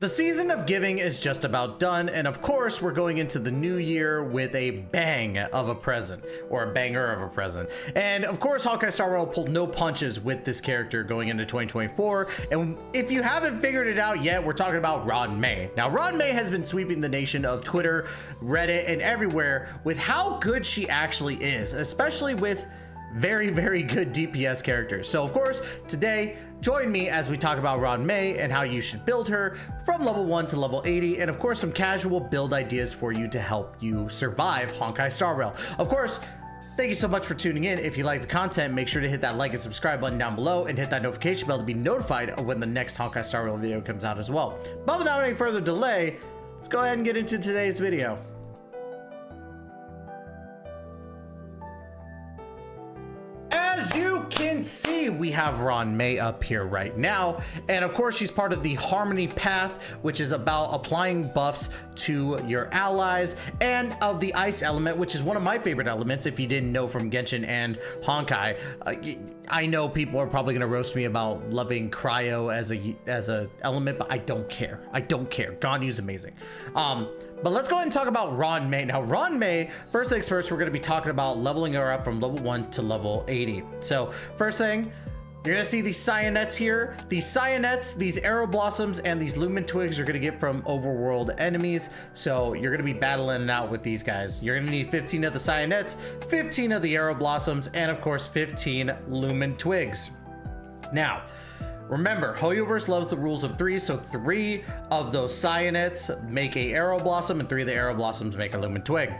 The season of giving is just about done, and of course we're going into the new year with a bang of a present, or a banger of a present. And of course Honkai Star Rail pulled no punches with this character going into 2024, and if you haven't figured it out yet, we're talking about Ruan Mei. Now Ruan Mei has been sweeping the nation of Twitter, Reddit, and everywhere with how good she actually is, especially with very, very good DPS characters. So of course, today, join me as we talk about Ruan Mei and how you should build her from level 1 to level 80, and of course some casual build ideas for you to help you survive Honkai Star Rail. Of course, thank you so much for tuning in. If you like the content, make sure to hit that like and subscribe button down below and hit that notification bell to be notified of when the next Honkai Star Rail video comes out as well. But without any further delay, let's go ahead and get into today's video. As you can see, we have Ruan Mei up here right now, and of course she's part of the Harmony Path, which is about applying buffs to your allies, and of the Ice element, which is one of my favorite elements if you didn't know from Genshin and Honkai. I know people are probably going to roast me about loving Cryo as a element, but I don't care. I don't care. Ganyu's amazing. But let's go ahead and talk about Ruan Mei. Now, Ruan Mei, first things first, we're going to be talking about leveling her up from level 1 to level 80. So, first thing, you're going to see these Cyanets here. These Cyanets, these Arrow Blossoms, and these Lumen Twigs you're going to get from overworld enemies. So, you're going to be battling it out with these guys. You're going to need 15 of the Cyanets, 15 of the Arrow Blossoms, and of course, 15 Lumen Twigs. Now, remember, Hoyoverse loves the rules of 3, so 3 of those Cyanets make a Arrow Blossom, and 3 of the Arrow Blossoms make a Lumen Twig.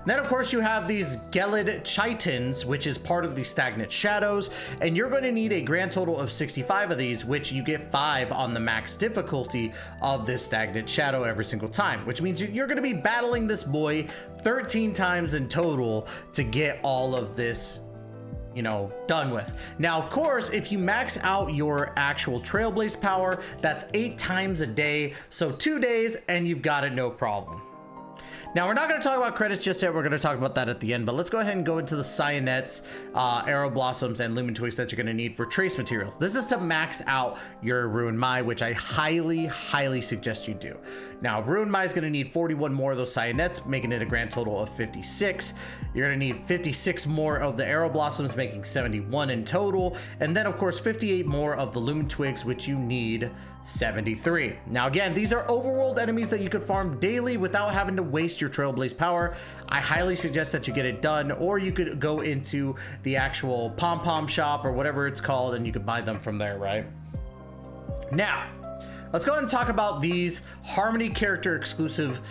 Then, of course, you have these Gelid Chitons, which is part of the Stagnant Shadows, and you're going to need a grand total of 65 of these, which you get 5 on the max difficulty of this Stagnant Shadow every single time, which means you're going to be battling this boy 13 times in total to get all of this, you know, done with. Now, of course, if you max out your actual Trailblaze power, that's 8 times a day, so 2 days, and you've got it no problem. Now, we're not going to talk about credits just yet. We're going to talk about that at the end, but let's go ahead and go into the Cyanets, Arrow Blossoms, and Lumen Twigs that you're going to need for trace materials. This is to max out your Ruan Mei, which I highly, highly suggest you do. Now, Ruan Mei is going to need 41 more of those Cyanets, making it a grand total of 56. You're going to need 56 more of the Arrow Blossoms, making 71 in total. And then, of course, 58 more of the Lumen Twigs, which you need 73. Now, again, these are overworld enemies that you could farm daily without having to waste your Trailblaze power. I highly suggest that you get it done, or you could go into the actual pom-pom shop or whatever it's called, and you could buy them from there, right? Now, let's go ahead and talk about these Harmony character exclusive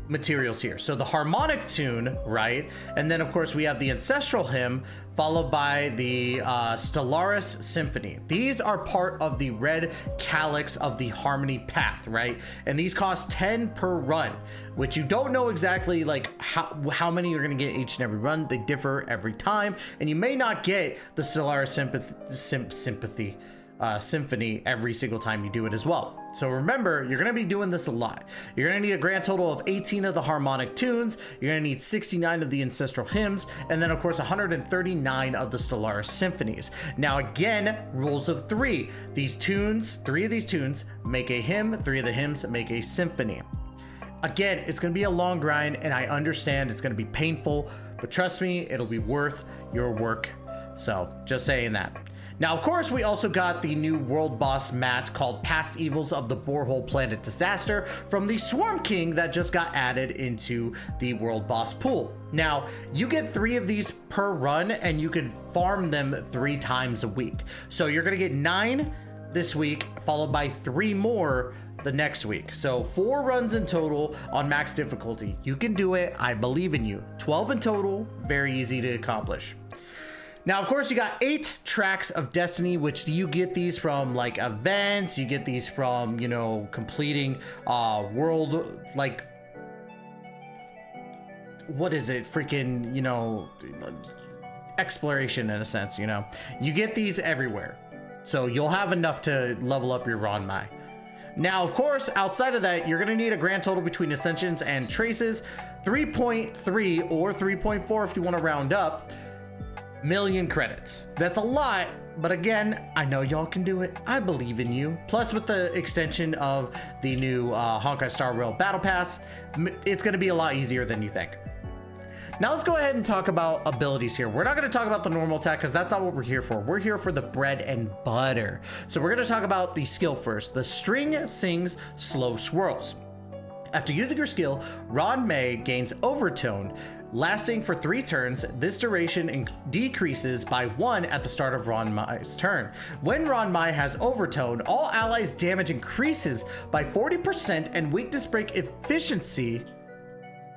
materials here. So the Harmonic Tune, right? And then of course we have the Ancestral Hymn, followed by the Stellaris Symphony. These are part of the red calyx of the Harmony Path, right? And these cost 10 per run, which you don't know exactly like how many you're gonna get each and every run. They differ every time, and you may not get the Stellaris Symphony every single time you do it as well. So remember, you're going to be doing this a lot. You're going to need a grand total of 18 of the Harmonic Tunes, you're going to need 69 of the Ancestral Hymns, and then of course 139 of the Stellaris Symphonies. Now again, rules of 3. These tunes, 3 of these tunes make a hymn, 3 of the hymns make a symphony. Again, it's going to be a long grind, and I understand it's going to be painful, but trust me, it'll be worth your work. So just saying that. Now, of course, we also got the new world boss mat called Past Evils of the Borehole Planet Disaster from the Swarm King that just got added into the world boss pool. Now, you get 3 of these per run, and you can farm them 3 times a week. So you're going to get 9 this week, followed by 3 more the next week. So 4 runs in total on max difficulty. You can do it. I believe in you. 12 in total. Very easy to accomplish. Now, of course, you got 8 tracks of destiny, which you get these from like events. You get these from, you know, completing world, like, what is it? Freaking, you know, exploration in a sense, you know. You get these everywhere. So you'll have enough to level up your Ruan Mei. Now, of course, outside of that, you're going to need a grand total between Ascensions and Traces, 3.3 or 3.4 if you want to round up, million credits. That's a lot, But again, I know y'all can do it. I believe in you. Plus, with the extension of the new Honkai Star Rail Battle Pass, it's going to be a lot easier than you think. Now let's go ahead and talk about abilities here. We're not going to talk about the normal attack because that's not what we're here for. We're here for the bread and butter. So we're going to talk about the skill first. The String Sings Slow Swirls. After using her skill, Ruan Mei gains Overtone, lasting for 3 turns. This duration decreases by 1 at the start of Ruan Mei's turn. When Ruan Mei has Overtone, all allies' damage increases by 40% and weakness break efficiency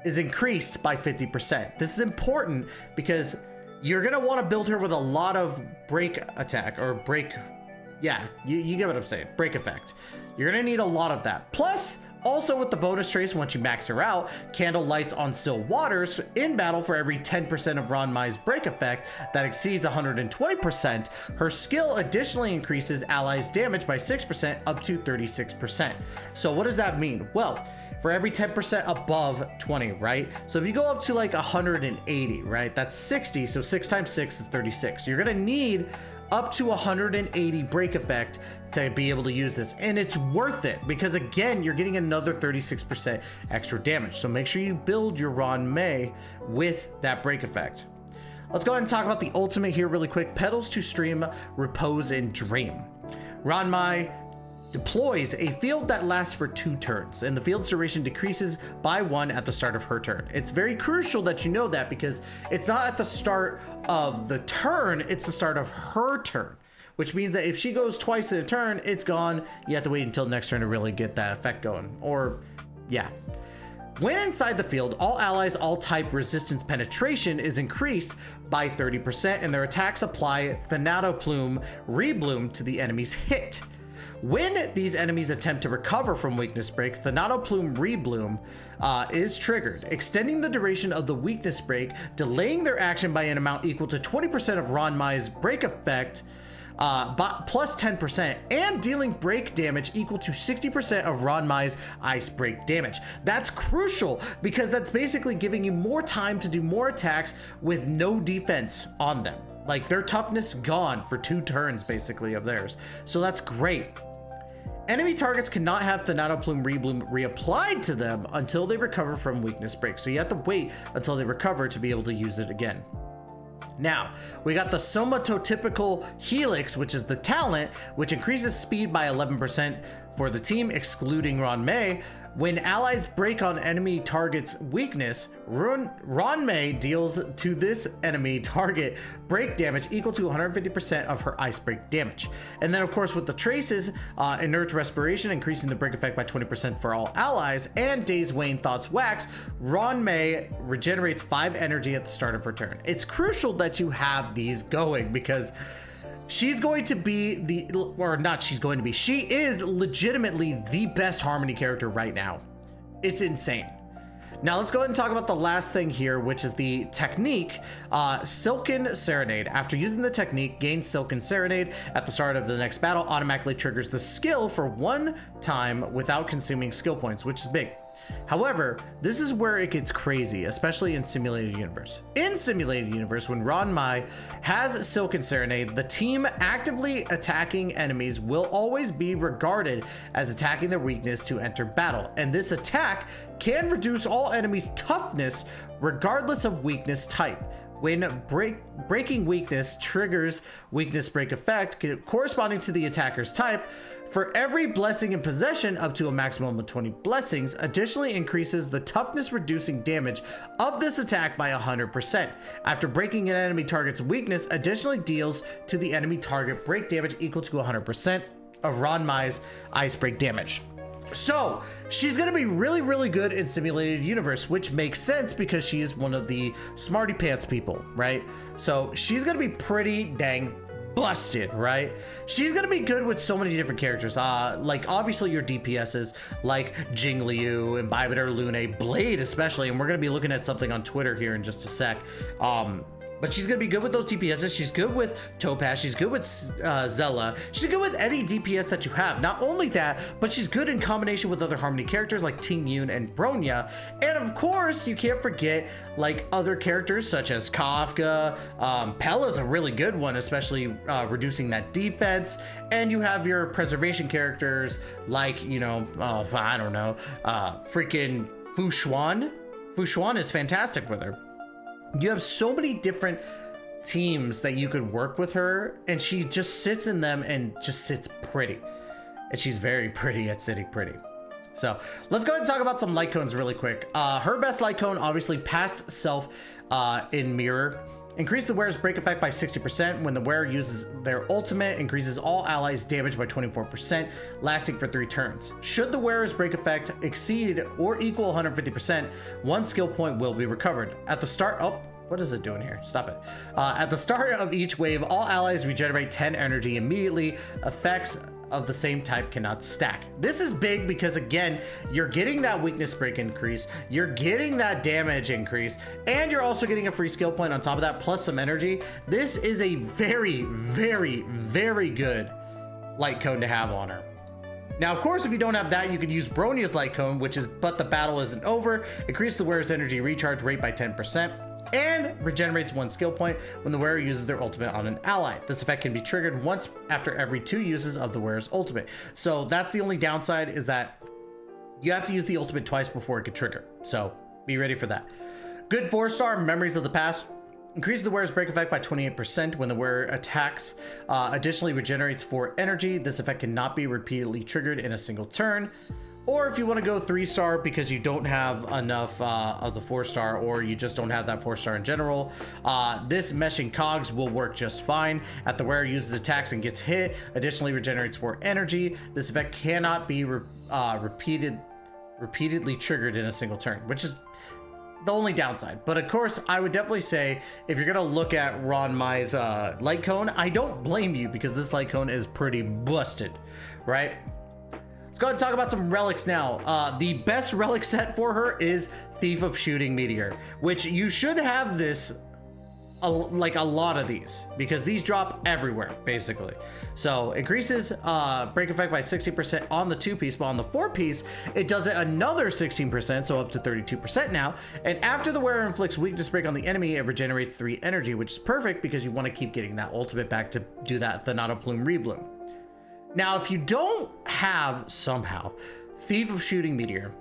is increased by 50%. This is important because you're gonna want to build her with a lot of break attack or break. Yeah, you get what I'm saying. Break effect. You're gonna need a lot of that. Plus, also with the bonus trace, once you max her out, Candle lights on still waters in battle for every 10% of Ruan Mei's break effect that exceeds 120%. Her skill additionally increases allies' damage by 6% up to 36%. So what does that mean? Well, for every 10% above 20, right? So if you go up to like 180, right? That's 60. So 6 times 6 is 36. You're gonna need up to 180 break effect to be able to use this. And it's worth it because again, you're getting another 36% extra damage. So make sure you build your Ruan Mei with that break effect. Let's go ahead and talk about the ultimate here really quick. Petals to Stream, Repose, and Dream. Ruan Mei deploys a field that lasts for 2 turns, and the field's duration decreases by 1 at the start of her turn. It's very crucial that you know that because it's not at the start of the turn, it's the start of her turn, which means that if she goes twice in a turn, it's gone. You have to wait until next turn to really get that effect going. Or, yeah. When inside the field, all allies, all type resistance penetration is increased by 30%, and their attacks apply Thanato Plume Rebloom to the enemy's hit. When these enemies attempt to recover from weakness break, Thanato Plume Rebloom is triggered, extending the duration of the weakness break, delaying their action by an amount equal to 20% of Ruan Mei's break effect, plus 10%, and dealing break damage equal to 60% of Ruan Mei's ice break damage. That's crucial because that's basically giving you more time to do more attacks with no defense on them. Like their toughness gone for 2 turns basically of theirs. So that's great. Enemy targets cannot have Thanato Plume Rebloom reapplied to them until they recover from weakness break. So you have to wait until they recover to be able to use it again. Now, we got the Somatotypical Helix, which is the talent, which increases speed by 11% for the team, excluding Ruan Mei. When allies break on enemy target's weakness, Ruan Mei deals to this enemy target break damage equal to 150% of her ice break damage. And then of course with the traces, Inert Respiration increasing the break effect by 20% for all allies, and Days Wane Thoughts Wax, Ruan Mei regenerates 5 energy at the start of her turn. It's crucial that you have these going because she's going to be she is legitimately the best Harmony character right now. It's insane. Now let's go ahead and talk about the last thing here, which is the technique, Silken Serenade. After using the technique, gain Silken Serenade at the start of the next battle, automatically triggers the skill for 1 time without consuming skill points, which is big. However, this is where it gets crazy, especially in Simulated Universe. In Simulated Universe, when Ruan Mei has Silken Serenade, the team actively attacking enemies will always be regarded as attacking their weakness to enter battle, and this attack can reduce all enemies' toughness regardless of weakness type. When breaking weakness triggers weakness break effect corresponding to the attacker's type, for every blessing in possession up to a maximum of 20 blessings, additionally increases the toughness reducing damage of this attack by 100%. After breaking an enemy target's weakness, additionally deals to the enemy target break damage equal to 100% of Ruan Mei's ice break damage. So she's going to be really, really good in Simulated Universe, which makes sense because she is one of the smarty pants people, right? So she's going to be pretty dang busted, right? She's gonna be good with so many different characters, like obviously your DPSs like Jingliu, Imbibitor, Lune, Blade especially, and we're gonna be looking at something on Twitter here in just a sec. But she's going to be good with those DPSs. She's good with Topaz. She's good with Zella. She's good with any DPS that you have. Not only that, but she's good in combination with other Harmony characters like Tingyun and Bronya. And of course, you can't forget like other characters such as Kafka. Pella's a really good one, especially reducing that defense. And you have your preservation characters like, you know, I don't know, freaking Fushuan. Fushuan is fantastic with her. You have so many different teams that you could work with her, and she just sits in them and just sits pretty. And she's very pretty at sitting pretty. So let's go ahead and talk about some Lycaons really quick. Her best Lycaon, obviously, past self in Mirror. Increase the wearer's break effect by 60% when the wearer uses their ultimate. Increases all allies' damage by 24%, lasting for 3 turns. Should the wearer's break effect exceed or equal 150%, 1 skill point will be recovered. At the start, oh, what is it doing here? Stop it. At the start of each wave, all allies regenerate 10 energy immediately. Effects of the same type cannot stack. This is big because, again, you're getting that weakness break increase, you're getting that damage increase, and you're also getting a free skill point on top of that, plus some energy. This is a very, very, very good light cone to have on her. Now, of course, if you don't have that, you could use Bronya's light cone, which is but the battle isn't over. Increase the wearer's energy recharge rate by 10%. And regenerates 1 skill point when the wearer uses their ultimate on an ally. This effect can be triggered once after every 2 uses of the wearer's ultimate. So that's the only downside, is that you have to use the ultimate twice before it could trigger. So be ready for that. Good 4-star, Memories of the Past. Increases the wearer's break effect by 28% when the wearer attacks. Additionally, regenerates 4 energy. This effect cannot be repeatedly triggered in a single turn. Or if you want to go 3-star because you don't have enough of the 4-star, or you just don't have that 4-star in general, this Meshing Cogs will work just fine. At the wearer uses attacks and gets hit, additionally regenerates 4 energy. This effect cannot be repeatedly triggered in a single turn, which is the only downside. But of course, I would definitely say if you're gonna look at Ruan Mei's light cone, I don't blame you, because this light cone is pretty busted, right? Let's go ahead and talk about some relics now. The best relic set for her is Thief of Shooting Meteor, which you should have this, like a lot of these, because these drop everywhere, basically. So increases break effect by 60% on the 2-piece, but on the 4-piece, it does it another 16%, so up to 32% now. And after the wearer inflicts weakness break on the enemy, it regenerates 3 energy, which is perfect because you want to keep getting that ultimate back to do that Thanato Plume Rebloom. Now, if you don't have, somehow, Thief of Shooting Meteor,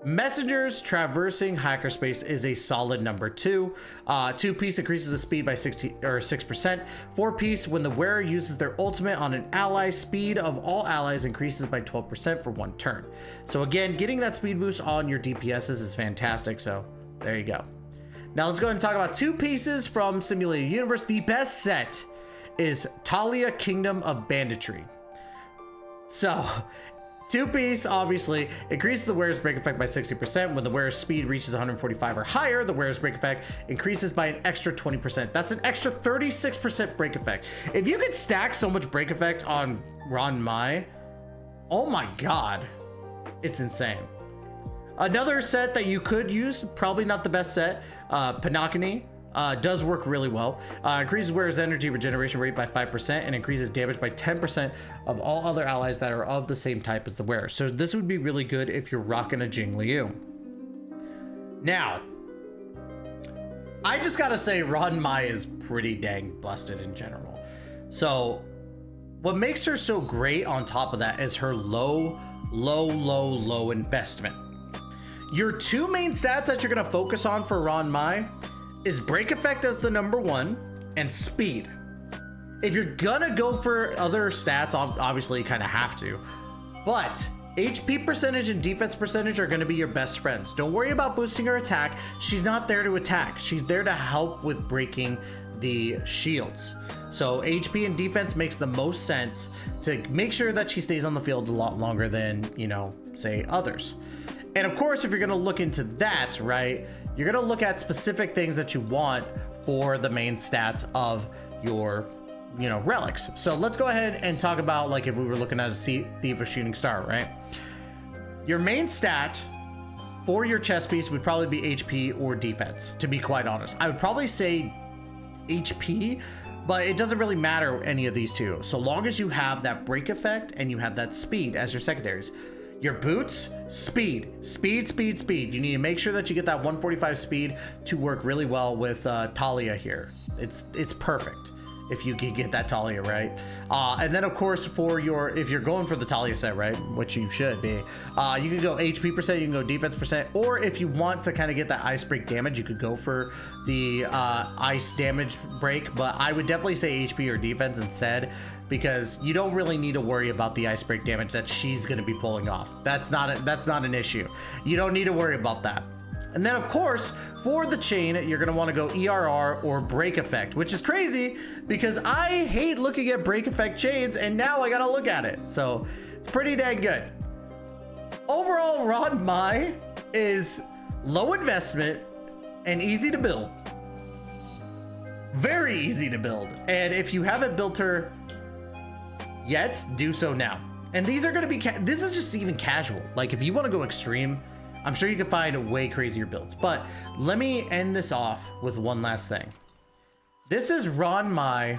Messengers Traversing Hyperspace is a solid number 2. 2-piece increases the speed by 6%. 4-piece, when the wearer uses their ultimate on an ally, speed of all allies increases by 12% for 1 turn. So again, getting that speed boost on your DPSs is fantastic, so there you go. Now let's go ahead and talk about 2 pieces from Simulated Universe. The best set is Talia Kingdom of Banditry. So, 2-piece, obviously, increases the wearer's break effect by 60%. When the wearer's speed reaches 145 or higher, the wearer's break effect increases by an extra 20%. That's an extra 36% break effect. If you could stack so much break effect on Ruan Mei, oh my god, it's insane. Another set that you could use, probably not the best set, Panakani. Does work really well. Increases wearer's energy regeneration rate by 5% and increases damage by 10% of all other allies that are of the same type as the wearer. So this would be really good if you're rocking a Jing Liu. Now, I just gotta say Ruan Mei is pretty dang busted in general. So what makes her so great on top of that is her low investment. Your 2 main stats that you're gonna focus on for Ruan Mei is break effect as the number 1 and speed. If you're gonna go for other stats, obviously you kind of have to, but HP percentage and defense percentage are gonna be your best friends. Don't worry about boosting her attack. She's not there to attack. She's there to help with breaking the shields. So HP and defense makes the most sense to make sure that she stays on the field a lot longer than, you know, say others. And of course, if you're gonna look into that, right, you're gonna look at specific things that you want for the main stats of your, you know, relics. So let's go ahead and talk about, like, if we were looking at a Thief of Shooting Star, right? Your main stat for your chess piece would probably be HP or defense, to be quite honest. I would probably say HP, but it doesn't really matter any of these two. So long as you have that break effect and you have that speed as your secondaries. Your boots, speed. You need to make sure that you get that 145 speed to work really well with Talia here. It's perfect if you can get that Talia right. And then of course for your, if you're going for the Talia set, right, which you should be, you can go HP percent, you can go defense percent, or if you want to kind of get that ice break damage, you could go for the ice damage break, but I would definitely say HP or defense instead, because you don't really need to worry about the ice break damage that she's going to be pulling off. That's not an issue. You don't need to worry about that. And then of course, for the chain, you're gonna wanna go ERR or break effect, which is crazy because I hate looking at break effect chains and now I gotta look at it. So it's pretty dang good. Overall, Ruan Mei is low investment and easy to build. Very easy to build. And if you haven't built her yet, do so now. And these are gonna be, this is just even casual. Like if you wanna go extreme, I'm sure you can find way crazier builds, but let me end this off with one last thing. This is Ruan Mei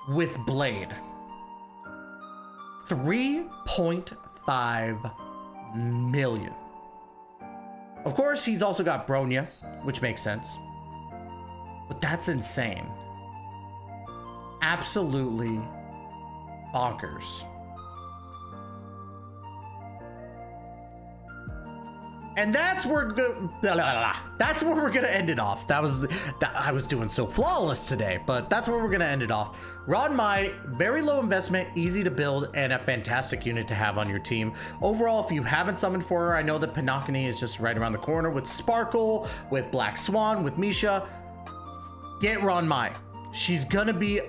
with Blade. 3.5 million. Of course, he's also got Bronya, which makes sense, but that's insane. Absolutely bonkers. And that's where we're gonna end it off. I was doing so flawless today, but that's where we're gonna end it off. Ruan Mei, very low investment, easy to build, and a fantastic unit to have on your team. Overall, if you haven't summoned for her, I know that Pinocchini is just right around the corner with Sparkle, with Black Swan, with Misha. Get Ruan Mei. She's gonna be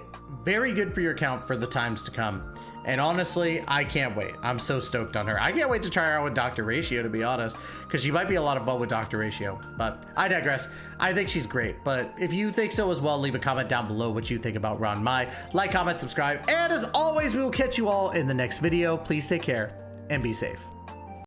very good for your account for the times to come. And honestly, I can't wait. I'm so stoked on her. I can't wait to try her out with Dr. Ratio, to be honest, because she might be a lot of fun with Dr. Ratio. But I digress. I think she's great. But if you think so as well, leave a comment down below what you think about Ruan Mei. Like, comment, subscribe. And as always, we will catch you all in the next video. Please take care and be safe.